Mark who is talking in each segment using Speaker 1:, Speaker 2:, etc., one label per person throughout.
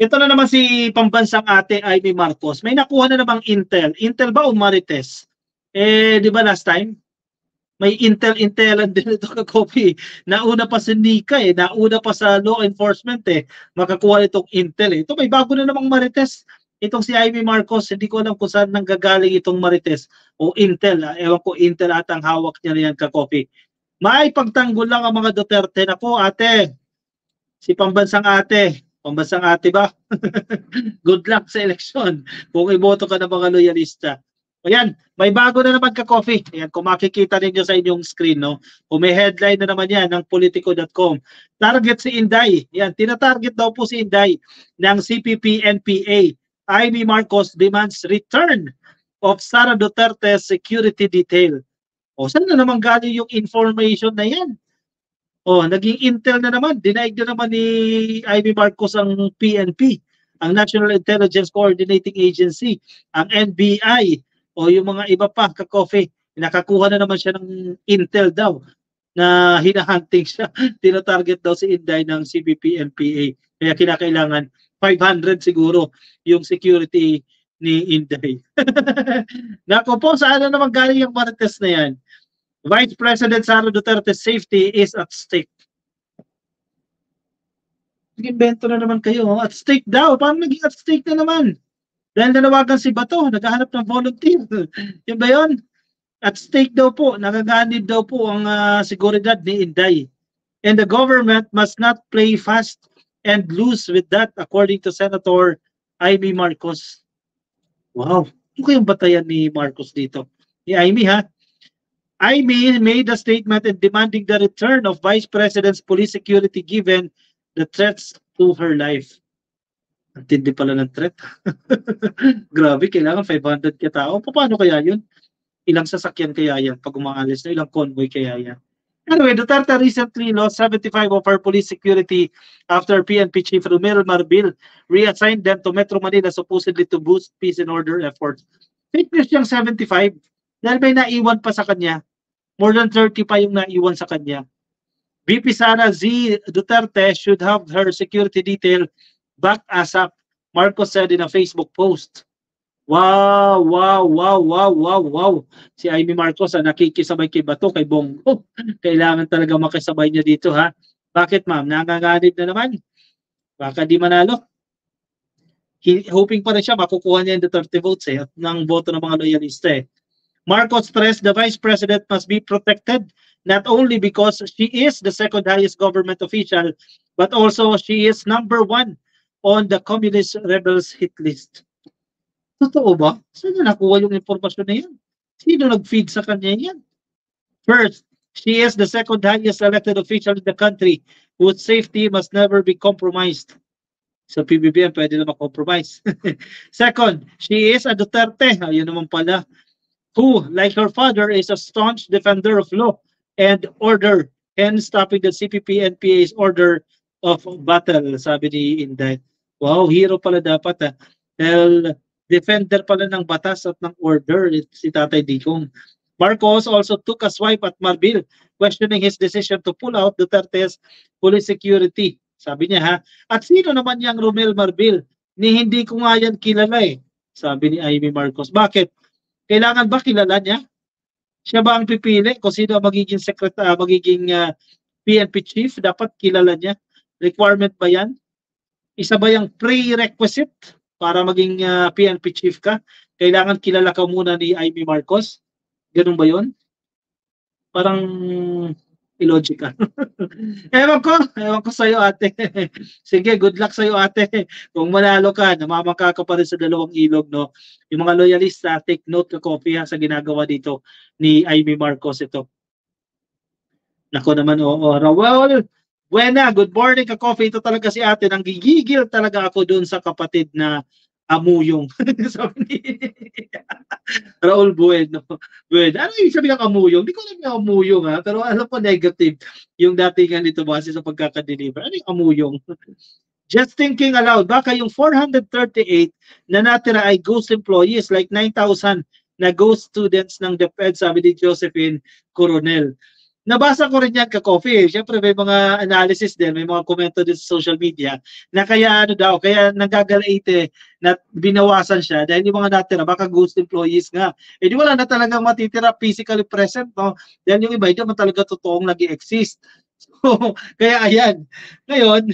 Speaker 1: Ito na naman si pambansang ate Amy Marcos. May nakuha na namang intel. Intel ba o Marites? Di ba last time? May intel din ito ka-copy. Nauna pa si Nika nauna pa sa law enforcement makakuha itong intel Ito may bago na namang Marites. Itong si Amy Marcos, hindi ko alam kung saan nanggagaling itong Marites o intel. Ewan ko intel at ang hawak niya na yan ka-copy. May pagtanggol lang ang mga Duterte. Nako ate, si pambansang ate ba? Good luck sa eleksyon kung iboto ka ng mga loyalista. Ayan, may bago na naman ka-coffee. Ayan, kung makikita ninyo sa inyong screen, no? Kung may headline na naman yan ng politico.com. Target si Inday. Ayan, tinatarget daw po si Inday ng CPP-NPA. Amy Marcos demands return of Sara Duterte's security detail. O, saan na naman galing yung information na yan? Oh, naging intel na naman. Dinaig na naman ni Amy Marcos ang PNP, ang National Intelligence Coordinating Agency, ang NBI, o yung mga iba pa ka-coffee. Nakakuha na naman siya ng intel daw na hinahunting siya. Tinatarget daw si Inday ng CPP-NPA. Kaya kinakailangan 500 siguro yung security ni Inday. Naku po, saan na naman galing yung Marites na yan? Vice President Sara Duterte's safety is at stake. Nag-invento na naman kayo. At stake daw. Paano naging at stake na naman? Dahil nanawagan si Bato, naghahanap ng volunteer. Yun ba yun? At stake daw po, nagaganib daw po ang seguridad ni Inday. And the government must not play fast and loose with that according to Senator Amy Marcos. Wow. Ano kayong batayan ni Marcos dito? Ni Amy ha? Amy made a statement in demanding the return of Vice President's police security given the threats to her life. Ang tindi pala ng threat. Grabe, kailangan 500 katao. Paano kaya yun? Ilang sasakyan kaya yan pag umaalis na? Ilang convoy kaya yan? Anyway, Duterte recently lost 75 of her police security after PNP Chief Romero Marbil reassigned them to Metro Manila supposedly to boost peace and order efforts. Fake news yung 75 dahil may naiwan pa sa kanya. More than 30 pa yung naiwan sa kanya. VP Sara Z. Duterte should have her security detail back ASAP, Marcos said in a Facebook post. Wow. Si Amy Marcos nakikisabay kay Bato, kay Bongo. Kailangan talaga makisabay niya dito ha. Bakit ma'am? Nanganganib na naman. Baka di manalo. Hoping pa rin siya makukuha niya yung Duterte votes at ng boto ng mga loyalista Marcos stressed the Vice President must be protected not only because she is the second highest government official, but also she is number 1 on the communist rebels hit list. Totoo ba? Saan na nakuha yung informasyon na yan? Sino nag-feed sa kanya yan? First, she is the second highest elected official in the country whose safety must never be compromised. Sa PBBM, pwede na makompromise. Second, she is a Duterte. Ayun naman pala. Who, like her father, is a staunch defender of law and order and stopping the CPP-NPA's order of battle, sabi ni Inday. Wow, hero pala dapat Dahil defender pala ng batas at ng order si Tatay Digong. Marcos also took a swipe at Marbil, questioning his decision to pull out Duterte's police security. Sabi niya ha, at sino naman yung Romel Marbil? Ni hindi ko nga yan kilala sabi ni Amy Marcos. Bakit? Kailangan ba kilala niya? Siya ba ang pipili kung sino magiging PNP chief? Dapat kilala niya. Requirement ba yan? Isa ba yung prerequisite para maging PNP chief ka? Kailangan kilala ka muna ni Amy Marcos? Ganun ba yun? Parang illogical. ewan ko sa'yo ate. Sige, good luck sa'yo ate. Kung manalo ka, namamangka ka pa rin sa dalawang ilog, no? Yung mga loyalista, take note ka copy sa ginagawa dito ni Amy Marcos ito. Nako naman, Raul, buena, good morning ka coffee. Ito talaga si ate. Nanggigigil talaga ako dun sa kapatid na amuyong. Sabi ni Raul Bueno. Ano yung sabi ng amuyong? Hindi ko alam yung amuyong pero alam ko negative yung datingan nito base sa pagkakadeliver. Ano yung amuyong? Just thinking aloud, baka yung 438 na natira ay ghost employees like 9,000 na ghost students ng DepEd, sabi ni Josephine Coronel. Nabasa ko rin yan ka-coffee. Siyempre may mga analysis din, may mga komento din sa social media na kaya ano daw, kaya nagagalaite na binawasan siya dahil yung mga natira, baka ghost employees nga. Eh di wala na talagang matitira physically present, no? Dahil yung iba, hindi naman talaga totoong nag-exist. So, kaya ayan. Ngayon,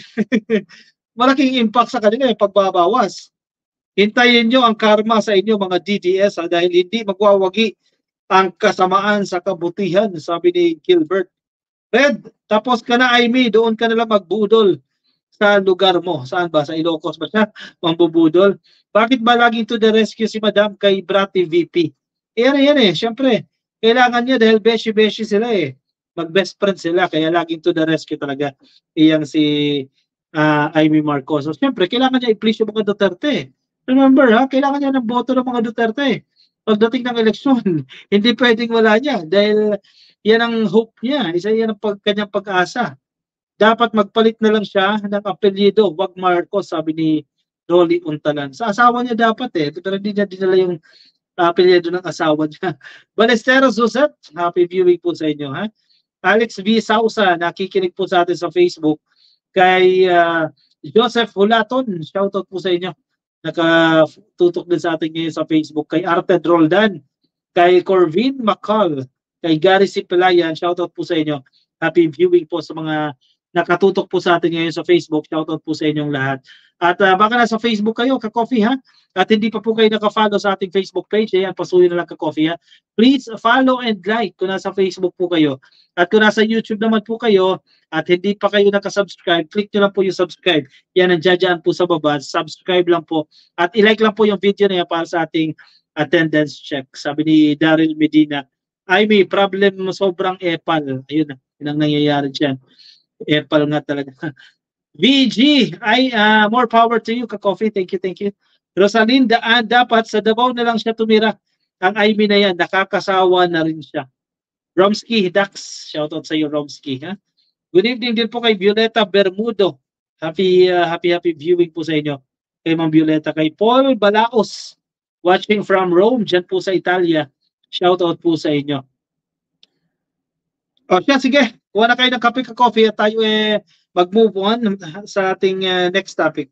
Speaker 1: malaking impact sa kanila yung pagbabawas. Hintayin nyo ang karma sa inyo mga DDS dahil hindi magwawagi ang kasamaan sa kabutihan, sabi ni Gilbert. Red, tapos ka na, Amy, doon ka na lang magbudol sa lugar mo. Saan ba? Sa Ilocos ba siya? Mambubudol. Bakit ba laging to the rescue si Madam kay Brati VP? Eh, yan eh. Siyempre, kailangan niya dahil beshi-beshi sila eh. Mag-best friend sila, kaya laging to the rescue talaga. Iyang si Amy Marcos. So, siyempre, kailangan niya i-please yung mga Duterte. Remember, ha? Kailangan niya ng boto ng mga Duterte. Pagdating ng eleksyon, hindi pwedeng wala niya dahil yan ang hope niya. Isa yan ang kanyang pag-asa. Dapat magpalit na lang siya ng apelyido, wag Marcos, sabi ni Rolly Untalan. Sa asawa niya dapat eh, pero hindi niya dinala yung apelyido ng asawa niya. Balesteros Suset, happy viewing po sa inyo. Ha? Alex V. Sausa, nakikinig po sa atin sa Facebook. Kay Joseph Hulaton, shoutout po sa inyo. Nakatutok din sa atin ngayon sa Facebook. Kay Arted Roldan, kay Corvin McCall, kay Gary Sipelayan, shoutout po sa inyo. Happy viewing po sa mga nakatutok po sa atin ngayon sa Facebook. Shoutout po sa inyong lahat. At baka nasa Facebook kayo, ka-coffee ha? At hindi pa po kayo naka-follow sa ating Facebook page, ayan, pasuyin na lang ka-coffee ha? Please follow and like kung nasa Facebook po kayo. At kung nasa YouTube naman po kayo, at hindi pa kayo nakasubscribe, click nyo lang po yung subscribe. Yan, nandiyan po sa baba. Subscribe lang po. At i-like lang po yung video na yan para sa ating attendance check. Sabi ni Daryl Medina, ay may problem sobrang epal. Ayun na, yun ang nangyayari dyan. Epal nga talaga. VG, ay more power to you, ka-coffee. Thank you, thank you. Rosalinda, dapat sa Davao na lang siya tumira. Ang Amy na yan, nakakasawa na rin siya. Romsky, Dax, shoutout sa iyo, Romsky. Ha? Good evening din po kay Violeta Bermudo. Happy viewing po sa inyo. Kay Ma'am Violeta. Kay Paul Balaos, watching from Rome, dyan po sa Italia. Shoutout po sa inyo. O siya, sige. Kuha na kayo ng kape ka coffee at tayo mag-move on sa ating next topic.